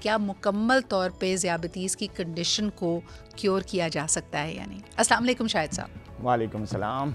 क्या मुकम्मल तौर पे ज़ियाबतीस की कंडीशन को क्योर किया जा सकता है या नहीं? अस्सलाम वालेकुम शाहिद साहब। वालेकुम सलाम।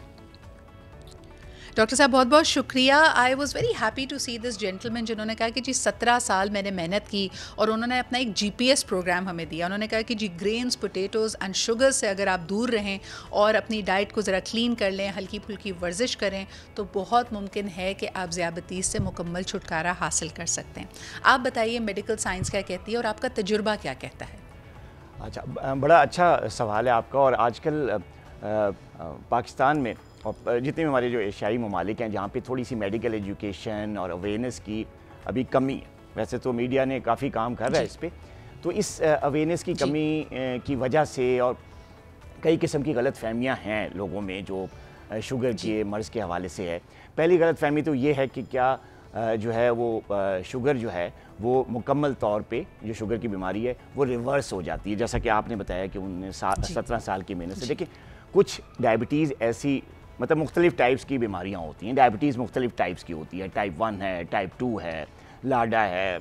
डॉक्टर साहब बहुत बहुत शुक्रिया। I was very happy to see this gentleman जिन्होंने कहा कि जी 17 साल मैंने मेहनत की और उन्होंने अपना एक GPS प्रोग्राम हमें दिया। उन्होंने कहा कि जी ग्रेन्स, पोटैटोज़ एंड शुगर से अगर आप दूर रहें और अपनी डाइट को ज़रा क्लीन कर लें, हल्की फुल्की वर्जिश करें, तो बहुत मुमकिन है कि आप ज़ियाबतीस से मुकम्मल छुटकारा हासिल कर सकते हैं। आप बताइए मेडिकल साइंस क्या कहती है और आपका तजुर्बा क्या कहता है? अच्छा, बड़ा अच्छा सवाल है आपका। और आजकल पाकिस्तान में और जितने भी हमारे जो एशियाई ममालिक हैं जहाँ पे थोड़ी सी मेडिकल एजुकेशन और अवेयरनेस की अभी कमी है, वैसे तो मीडिया ने काफ़ी काम कर रहा है इस पर, तो इस अवेयरनेस की कमी की वजह से और कई किस्म की गलत फहमियाँ हैं लोगों में जो शुगर के मर्ज़ के हवाले से है। पहली गलत फहमी तो ये है कि क्या जो है वो शुगर जो है वो मुकम्मल तौर पे जो शुगर की बीमारी है वो रिवर्स हो जाती है, जैसा कि आपने बताया कि उन्होंने 17 साल की मेहनत से। देखिए, कुछ डायबिटीज़ ऐसी मतलब मुख्तलिफ टाइप्स की बीमारियाँ होती हैं। डायबिटीज़ मुख्तलिफ टाइप्स की होती है, टाइप 1 है, टाइप 2 है, लाडा है,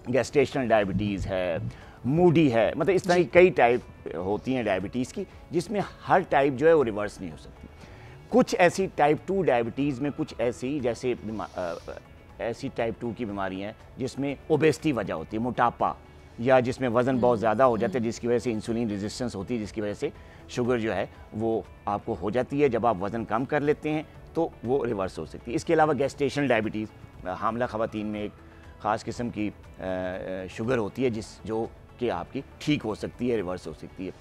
गेस्टेशनल डायबिटीज़ है, मूडी है, मतलब इस तरह की कई टाइप होती हैं डायबिटीज़ की, जिसमें हर टाइप जो है वो रिवर्स नहीं हो सकती। कुछ ऐसी टाइप 2 डायबिटीज़ में कुछ ऐसी जैसे ऐसी टाइप 2 की बीमारियाँ हैं जिसमें ओबेसिटी वजह होती है, मोटापा, या जिसमें वज़न बहुत ज़्यादा हो जाता है जिसकी वजह से इंसुलिन रेजिस्टेंस होती है, जिसकी वजह से शुगर जो है वो आपको हो जाती है। जब आप वज़न कम कर लेते हैं तो वो रिवर्स हो सकती है। इसके अलावा गेस्टेशनल डायबिटीज़, हामला ख़वातीन में एक ख़ास किस्म की शुगर होती है जो कि आपकी ठीक हो सकती है, रिवर्स हो सकती है।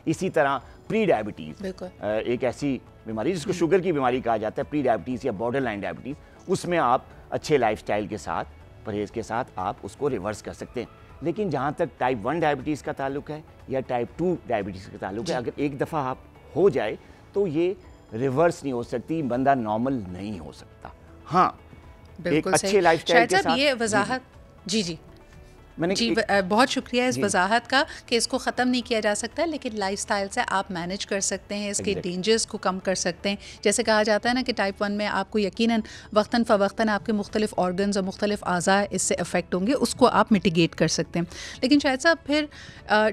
इसी तरह प्री डायबिटीज़ एक ऐसी बीमारी जिसको शुगर की बीमारी कहा जाता है, प्री डायबिटीज़ या बॉर्डर लाइन डायबिटीज़, उसमें आप अच्छे लाइफस्टाइल के साथ, परहेज़ के साथ आप उसको रिवर्स कर सकते हैं। लेकिन जहाँ तक टाइप 1 डायबिटीज़ का ताल्लुक है या टाइप 2 डायबिटीज़ का ताल्लुक है, अगर एक दफ़ा आप हो जाए तो ये रिवर्स नहीं हो सकती, बंदा नॉर्मल नहीं हो सकता। हाँ, एक अच्छे लाइफस्टाइल के साथ। ये वजाहत जी बहुत शुक्रिया इस वजाहत का कि इसको ख़त्म नहीं किया जा सकता, लेकिन लाइफस्टाइल से आप मैनेज कर सकते हैं, इसके डेंजर्स को कम कर सकते हैं। जैसे कहा जाता है ना कि टाइप 1 में आपको यकीनन वक्तन फ़वक्तन आपके मुख्तलिफ ऑर्गन्स और मुख्तलिफ अज़ा इससे अफेक्ट होंगे, उसको आप मिटिगेट कर सकते हैं। लेकिन शायद साहब फिर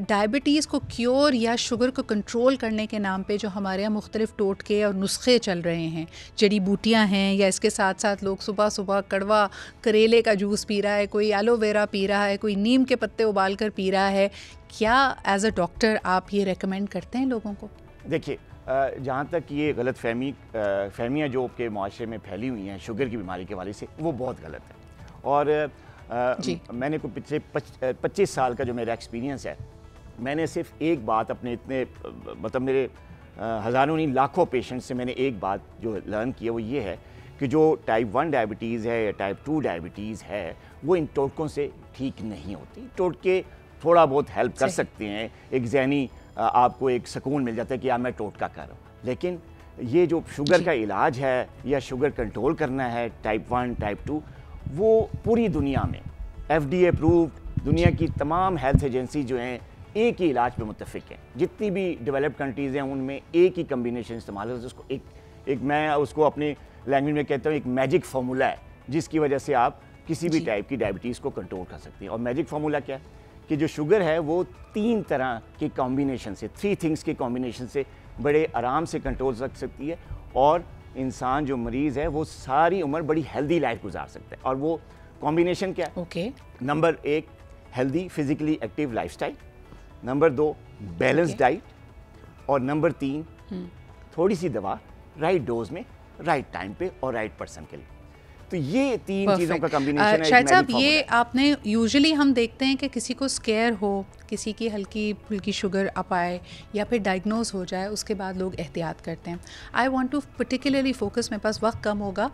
डायबिटीज़ को क्योर या शुगर को कंट्रोल करने के नाम पर जो हमारे यहाँ मुख्तलिफ टोटके और नुस्खे चल रहे हैं, जड़ी बूटियाँ हैं, या इसके साथ साथ लोग सुबह सुबह कड़वा करेले का जूस पी रहा है, कोई एलोवेरा पी रहा है, कोई नीम के पत्ते उबाल कर पी रहा है, क्या एज अ डॉक्टर आप ये रेकमेंड करते हैं लोगों को? देखिए, जहाँ तक ये गलत फहमियाँ जो के माशरे में फैली हुई हैं शुगर की बीमारी के हवाले से, वो बहुत गलत है। और मैंने कोई पिछले 25 साल का जो मेरा एक्सपीरियंस है, मैंने सिर्फ एक बात अपने इतने मतलब मेरे हज़ारों नहीं लाखों पेशेंट से मैंने एक बात जो लर्न की है वो ये है कि जो टाइप 1 डायबिटीज़ है या टाइप 2 डायबिटीज़ है वो इन टोटकों से ठीक नहीं होती। टोटके थोड़ा बहुत हेल्प कर सकते हैं, एक ज़हनी आपको एक सुकून मिल जाता है कि यार मैं टोटका कर रहा हूँ, लेकिन ये जो शुगर का इलाज है या शुगर कंट्रोल करना है टाइप 1 टाइप 2, वो पूरी दुनिया में FDA अप्रूव्ड, दुनिया की तमाम हेल्थ एजेंसी जो हैं एक ही इलाज पे मुत्तफिक हैं। जितनी भी डेवलप्ड कंट्रीज़ हैं उनमें एक ही कम्बिनेशन इस्तेमाल होता है, उसको एक मैं उसको अपनी लैंग्वेज में कहता हूँ एक मैजिक फार्मूला है, जिसकी वजह से आप किसी भी टाइप की डायबिटीज़ को कंट्रोल कर सकते हैं। और मैजिक फार्मूला क्या है कि जो शुगर है वो 3 तरह के कॉम्बिनेशन से, 3 थिंग्स के कॉम्बिनेशन से बड़े आराम से कंट्रोल रख सकती है, और इंसान जो मरीज़ है वो सारी उम्र बड़ी हेल्दी लाइफ गुजार सकता है। और वो कॉम्बिनेशन क्या है? Number 1 healthy physically active lifestyle, number 2 balance diet, और नंबर 3 थोड़ी सी दवा राइट डोज में राइट टाइम पे और राइट पर्सन के लिए। तो ये 3 चीज़ों का कॉम्बिनेशन है। शायद साहब ये आपने यूजुअली हम देखते हैं कि किसी को स्केयर हो, किसी की हल्की फुल्की शुगर अप आए या फिर डायग्नोज हो जाए, उसके बाद लोग एहतियात करते हैं। I want to particularly focus, मेरे पास वक्त कम होगा,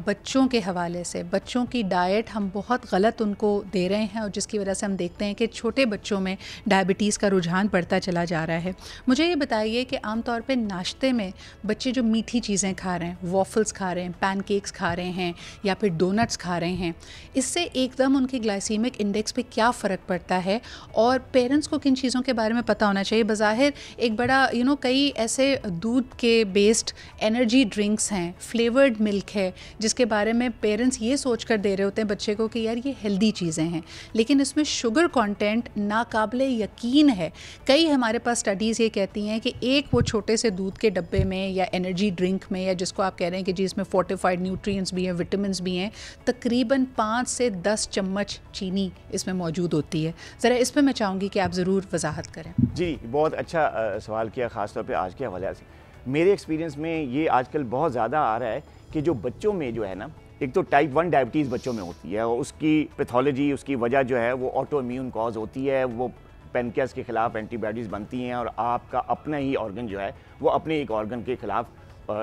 बच्चों के हवाले से। बच्चों की डाइट हम बहुत गलत उनको दे रहे हैं और जिसकी वजह से हम देखते हैं कि छोटे बच्चों में डायबिटीज़ का रुझान बढ़ता चला जा रहा है। मुझे ये बताइए कि आमतौर पर नाश्ते में बच्चे जो मीठी चीज़ें खा रहे हैं, वॉफल्स खा रहे हैं, पैनकेक्स खा रहे हैं, या फिर डोनट्स खा रहे हैं, इससे एकदम उनके ग्लाइसीमिक इंडेक्स पे क्या फ़र्क पड़ता है। और पेरेंट्स को किन चीज़ों के बारे में पता होना चाहिए। बज़ाहिर एक बड़ा कई ऐसे दूध के बेस्ड एनर्जी ड्रिंक्स हैं, फ्लेवर्ड मिल्क है, जिसके बारे में पेरेंट्स ये सोच कर दे रहे होते हैं बच्चे को कि यार ये हेल्दी चीज़ें हैं, लेकिन इसमें शुगर कंटेंट नाकाबिले यकीन है। कई हमारे पास स्टडीज़ ये कहती हैं कि एक वो छोटे से दूध के डब्बे में या एनर्जी ड्रिंक में, या जिसको आप कह रहे हैं कि जी इसमें फोर्टिफाइड न्यूट्रिएंट्स भी हैं, विटामिन्स भी हैं, तकरीबन 5 से 10 चम्मच चीनी इसमें मौजूद होती है। ज़रा इस पर मैं चाहूँगी कि आप ज़रूर वजाहत करें। जी, बहुत अच्छा सवाल किया, ख़ास तौर पे आज के हवाले से। मेरे एक्सपीरियंस में ये आजकल बहुत ज़्यादा आ रहा है कि जो बच्चों में जो है ना, एक तो टाइप 1 डायबिटीज़ बच्चों में होती है और उसकी पैथोलॉजी, उसकी वजह जो है वो ऑटो इम्यून कॉज होती है। वो पेनक्रियास के ख़िलाफ़ एंटीबॉडीज़ बनती हैं और आपका अपना ही ऑर्गन जो है वो अपने एक ऑर्गन के ख़िलाफ़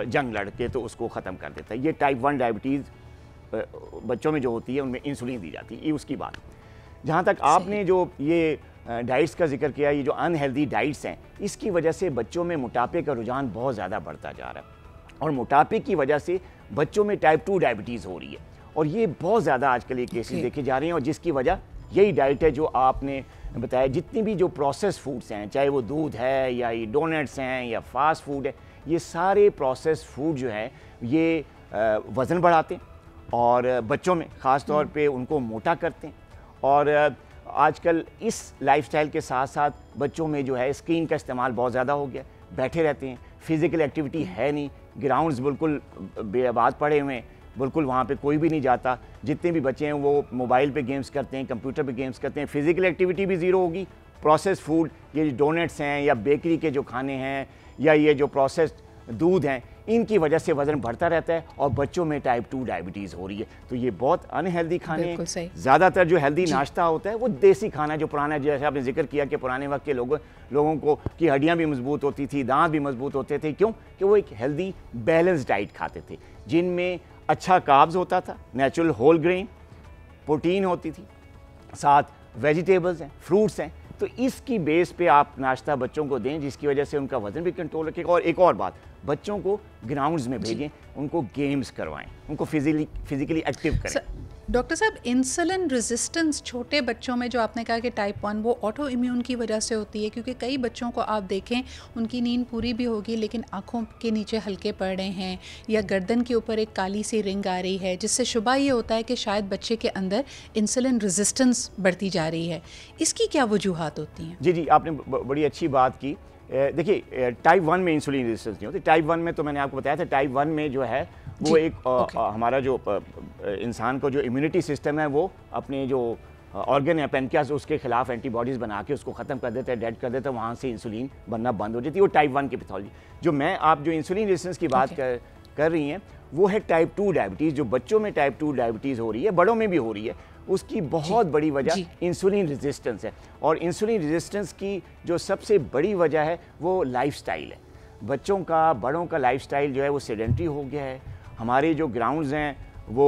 जंग लड़ के तो उसको ख़त्म कर देता है। ये टाइप 1 डायबिटीज़ बच्चों में जो होती है उनमें इंसुलिन दी जाती है, ये उसकी बात। जहाँ तक आपने जो ये डाइट्स का जिक्र किया, ये जो अनहेल्दी डाइट्स हैं, इसकी वजह से बच्चों में मोटापे का रुझान बहुत ज़्यादा बढ़ता जा रहा है और मोटापे की वजह से बच्चों में टाइप 2 डायबिटीज़ हो रही है और ये बहुत ज़्यादा आजकल ये केसेस देखे जा रहे हैं। और जिसकी वजह यही डाइट है जो आपने बताया। जितनी भी जो प्रोसेस फूड्स हैं, चाहे वो दूध है या ये डोनट्स हैं या फास्ट फूड है, ये सारे प्रोसेस फूड जो हैं ये वज़न बढ़ाते हैं और बच्चों में ख़ास तौर पे उनको मोटा करते हैं। और आजकल इस लाइफस्टाइल के साथ साथ बच्चों में जो है स्क्रीन का इस्तेमाल बहुत ज़्यादा हो गया, बैठे रहते हैं, फिज़िकल एक्टिविटी है नहीं, ग्राउंड्स बिल्कुल बेआबाद पड़े हुए हैं, बिल्कुल वहाँ पे कोई भी नहीं जाता। जितने भी बच्चे हैं वो मोबाइल पे गेम्स करते हैं, कंप्यूटर पे गेम्स करते हैं, फिज़िकल एक्टिविटी भी ज़ीरो होगी। प्रोसेस फूड, ये डोनट्स हैं या बेकरी के जो खाने हैं या ये जो प्रोसेस्ड दूध हैं, इनकी वजह से वज़न बढ़ता रहता है और बच्चों में टाइप 2 डायबिटीज़ हो रही है। तो ये बहुत अनहेल्दी खाने हैं। ज़्यादातर जो हेल्दी नाश्ता होता है वो देसी खाना, जो पुराना, जैसे आपने जिक्र किया कि पुराने वक्त के लोगों को की हड्डियाँ भी मजबूत होती थी, दांत भी मजबूत होते थे। क्यों? कि वो एक हेल्दी बैलेंस डाइट खाते थे जिनमें अच्छा कार्ब्स होता था, नेचुरल होल ग्रेन, प्रोटीन होती थी, साथ वेजिटेबल्स हैं, फ्रूट्स हैं। तो इसकी बेस पे आप नाश्ता बच्चों को दें जिसकी वजह से उनका वज़न भी कंट्रोल रखेगा। और एक और बात, बच्चों को ग्राउंड्स में भेजें, उनको गेम्स करवाएं, उनको फिजिकली एक्टिव करें। डॉक्टर साहब, इंसुलिन रेजिस्टेंस छोटे बच्चों में जो आपने कहा कि टाइप 1, वो ऑटो इम्यून की वजह से होती है, क्योंकि कई बच्चों को आप देखें उनकी नींद पूरी भी होगी लेकिन आँखों के नीचे हल्के पड़ रहे हैं या गर्दन के ऊपर एक काली सी रिंग आ रही है, जिससे शुबा ये होता है कि शायद बच्चे के अंदर इंसुलिन रेजिस्टेंस बढ़ती जा रही है। इसकी क्या वजूहात होती हैं? जी, आपने बड़ी अच्छी बात की। देखिए, टाइप 1 में इंसुलिन रेजिस्टेंस नहीं होती। टाइप 1 में तो मैंने आपको बताया था, टाइप 1 में जो है वो एक हमारा जो इंसान को जो इम्यूनिटी सिस्टम है वो अपने जो ऑर्गन है पेनक्रियास, उसके खिलाफ एंटीबॉडीज़ बना के उसको ख़त्म कर देता है, डेड कर देता है, वहाँ से इंसुलिन बनना बंद हो जाती है। वो टाइप 1 की पैथोलॉजी। जो आप जो इंसुलिन रेजिस्टेंस की बात कर रही हैं वो है टाइप 2 डायबिटीज़। जो बच्चों में टाइप 2 डायबिटीज़ हो रही है, बड़ों में भी हो रही है, उसकी बहुत बड़ी वजह इंसुलिन रेजिस्टेंस है। और इंसुलिन रेजिस्टेंस की जो सबसे बड़ी वजह है वो लाइफस्टाइल है। बच्चों का, बड़ों का लाइफस्टाइल जो है वो सेडेंटरी हो गया है। हमारे जो ग्राउंड्स हैं वो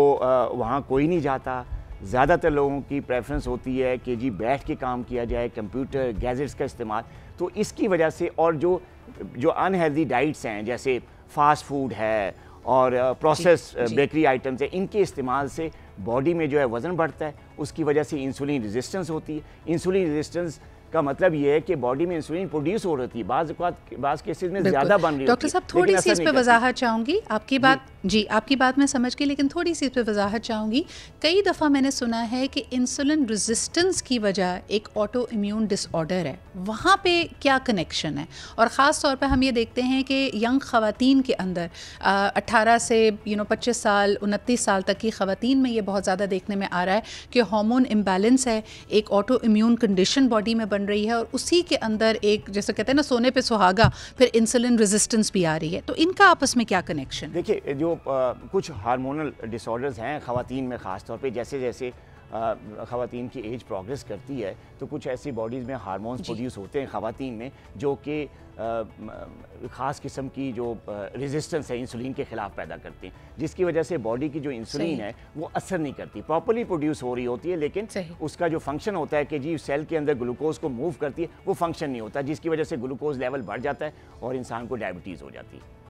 वहाँ कोई नहीं जाता। ज़्यादातर लोगों की प्रेफरेंस होती है कि जी बैठ के काम किया जाए, कंप्यूटर, गैजेट्स का इस्तेमाल। तो इसकी वजह से, और जो अनहेल्दी डाइट्स हैं जैसे फास्ट फूड है और प्रोसेस बेकरी आइटम्स हैं, इनके इस्तेमाल से बॉडी में जो है वज़न बढ़ता है। उसकी वजह से इंसुलिन रेजिस्टेंस होती है। इंसुलिन रेजिस्टेंस का मतलब ये है कि बॉडी में इंसुलिन प्रोड्यूस हो रही है, बाज़ केसेस में ज़्यादा बन रही है। डॉक्टर साहब, थोड़ी सी इस पे वजाहत चाहूँगी। आपकी बात मैं समझ गई, लेकिन थोड़ी सी इस पे वजाहत चाहूँगी। कई दफ़ा मैंने सुना है कि इंसुलिन रेजिस्टेंस की वजह एक ऑटो इम्यून डिसऑर्डर है, वहाँ पे क्या कनेक्शन है? और ख़ास तौर पे हम ये देखते हैं कि यंग ख़वातीन के अंदर 18 से 25 साल 29 साल तक की ख़वातीन में ये बहुत ज़्यादा देखने में आ रहा है कि हार्मोन इम्बैलेंस है, एक ऑटो इम्यून कंडीशन बॉडी में बन रही है और उसी के अंदर एक, जैसे कहते हैं ना, सोने पे सुहागा, फिर इंसुलिन रेजिस्टेंस भी आ रही है। तो इनका आपस में क्या कनेक्शन? देखिए, जो कुछ हार्मोनल डिसऑर्डर्स हैं ख़वातीन में ख़ास तौर पे, जैसे जैसे ख़वातीन की एज प्रोग्रेस करती है तो कुछ ऐसी बॉडीज़ में हार्मोन्स प्रोड्यूस होते हैं ख़वातीन में जो कि ख़ास किस्म की जो रेजिस्टेंस है इंसुलिन के ख़िलाफ़ पैदा करते हैं, जिसकी वजह से बॉडी की जो इंसुलिन है वो असर नहीं करती, प्रॉपर्ली प्रोड्यूस हो रही होती है, लेकिन उसका जो फंक्शन होता है कि जी सेल के अंदर ग्लूकोज़ को मूव करती है, वो फंक्शन नहीं होता, जिसकी वजह से ग्लूकोज़ लेवल बढ़ जाता है और इंसान को डायबिटीज़ हो जाती है।